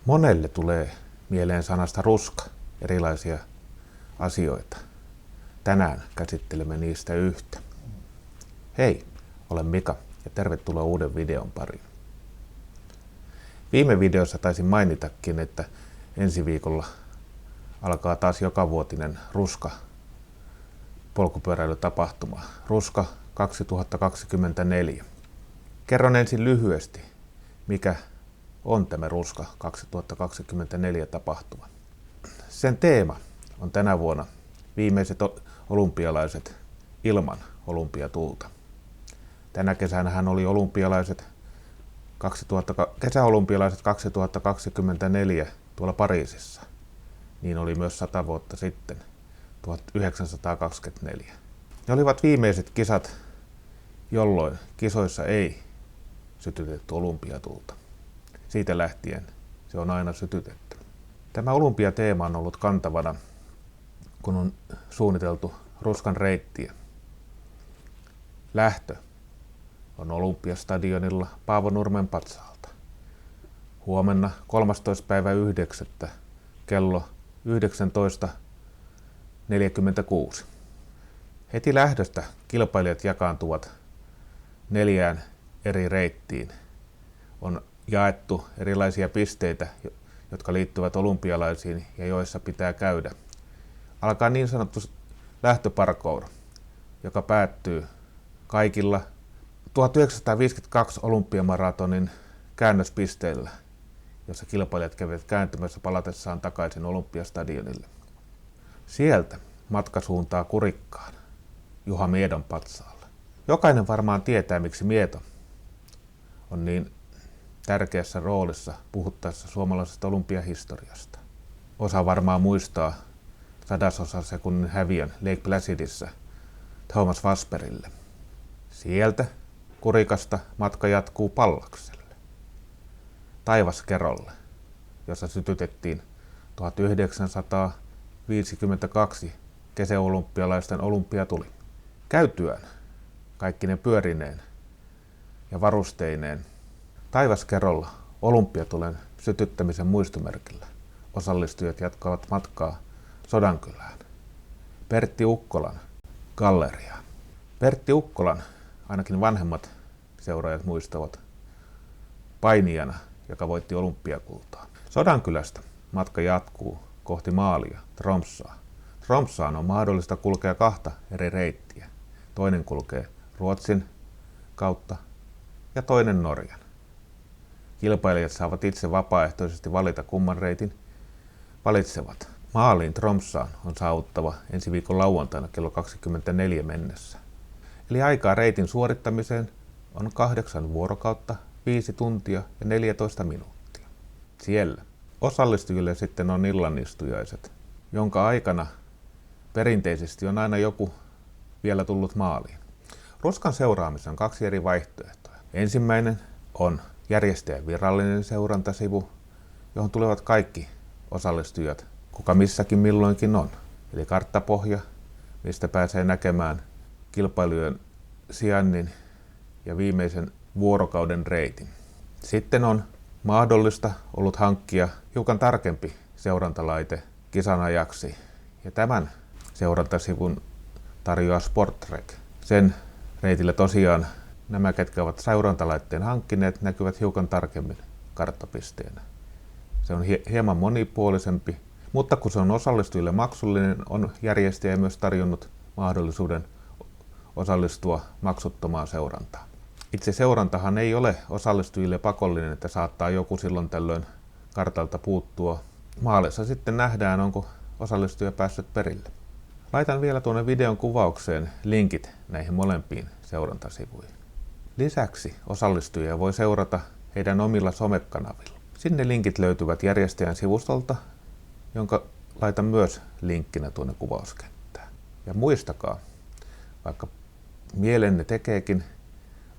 Monelle tulee mieleen sanasta ruska erilaisia asioita. Tänään käsittelemme niistä yhtä. Hei, olen Mika ja tervetuloa uuden videon pariin. Viime videossa taisin mainitakin, että ensi viikolla alkaa taas jokavuotinen Ruska polkupyöräilytapahtuma. Ruska 2024. Kerron ensin lyhyesti, mikä on tämä Ruska 2024 tapahtuma. Sen teema on tänä vuonna viimeiset olympialaiset ilman olympiatulta. Tänä kesänähän oli kesäolympialaiset 2024 tuolla Pariisissa. Niin oli myös 100 vuotta sitten, 1924. Ne olivat viimeiset kisat, jolloin kisoissa ei sytytetty olympiatulta. Siitä lähtien se on aina sytytetty. Tämä olympiateema on ollut kantavana, kun on suunniteltu Ruskan reittiä. Lähtö on Olympiastadionilla Paavonurmen patsaalta. Huomenna 13.9. kello 19.46. Heti lähdöstä kilpailijat jakaantuvat 4 eri reittiin. On jaettu erilaisia pisteitä, jotka liittyvät olympialaisiin ja joissa pitää käydä. Alkaa niin sanottu lähtöparkour, joka päättyy kaikilla 1952 olympiamaratonin käännöspisteillä, jossa kilpailijat kävivät kääntymässä palatessaan takaisin Olympiastadionille. Sieltä matka suuntaa Kurikkaan, Juha Miedon patsaalle. Jokainen varmaan tietää, miksi Mieto on niin tärkeässä roolissa puhuttaessa suomalaisesta olympiahistoriasta. Osa varmaan muistaa 100 sekunnin häviön Lake Placidissä Thomas Wasperille. Sieltä Kurikasta matka jatkuu Pallakselle, Taivaskerolle, jossa sytytettiin 1952 kesäolympialaisten olympiatuli. Käytyään kaikki ne pyörineen ja varusteineen Taivaskerolla olympiatulen sytyttämisen muistomerkillä osallistujat jatkavat matkaa Sodankylään, Pertti Ukkolan galleriaan. Pertti Ukkolan ainakin vanhemmat seuraajat muistavat painijana, joka voitti olympiakultaa. Sodankylästä matka jatkuu kohti maalia, Tromssaa. Tromssaan on mahdollista kulkea 2 eri reittiä. Toinen kulkee Ruotsin kautta ja toinen Norjan. Kilpailijat saavat itse vapaaehtoisesti valita, kumman reitin valitsevat. Maaliin Tromssaan on saavuttava ensi viikon lauantaina kello 24 mennessä. Eli aikaa reitin suorittamiseen on 8 vuorokautta, 5 tuntia ja 14 minuuttia. Siellä osallistujille sitten on illanistujaiset, jonka aikana perinteisesti on aina joku vielä tullut maaliin. Ruskan seuraamisen on 2 eri vaihtoehtoa. Ensimmäinen on järjestäjän virallinen seurantasivu, johon tulevat kaikki osallistujat, kuka missäkin milloinkin on. Eli karttapohja, mistä pääsee näkemään kilpailujen sijainnin ja viimeisen vuorokauden reitin. Sitten on mahdollista ollut hankkia hiukan tarkempi seurantalaite kisan ajaksi. Ja tämän seurantasivun tarjoaa Sporttrek. Sen reitillä tosiaan nämä, ketkä ovat seurantalaitteen hankkineet, näkyvät hiukan tarkemmin karttapisteenä. Se on hieman monipuolisempi, mutta kun se on osallistujille maksullinen, on järjestäjä myös tarjonnut mahdollisuuden osallistua maksuttomaan seurantaan. Itse seurantahan ei ole osallistujille pakollinen, että saattaa joku silloin tällöin kartalta puuttua. Maalissa sitten nähdään, onko osallistuja päässyt perille. Laitan vielä tuonne videon kuvaukseen linkit näihin molempiin seurantasivuihin. Lisäksi osallistujia voi seurata heidän omilla somekanavilla. Sinne linkit löytyvät järjestäjän sivustolta, jonka laitan myös linkkinä tuonne kuvauskenttään. Ja muistakaa, vaikka mielenne tekeekin,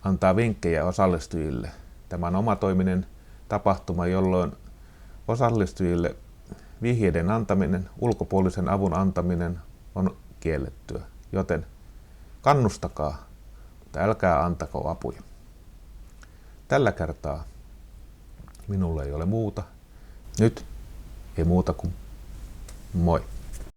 antaa vinkkejä osallistujille. Tämä on omatoiminen tapahtuma, jolloin osallistujille vihjeiden antaminen, ulkopuolisen avun antaminen on kiellettyä, joten kannustakaa, mutta älkää antako apuja. Tällä kertaa minulla ei ole muuta. Nyt ei muuta kuin moi.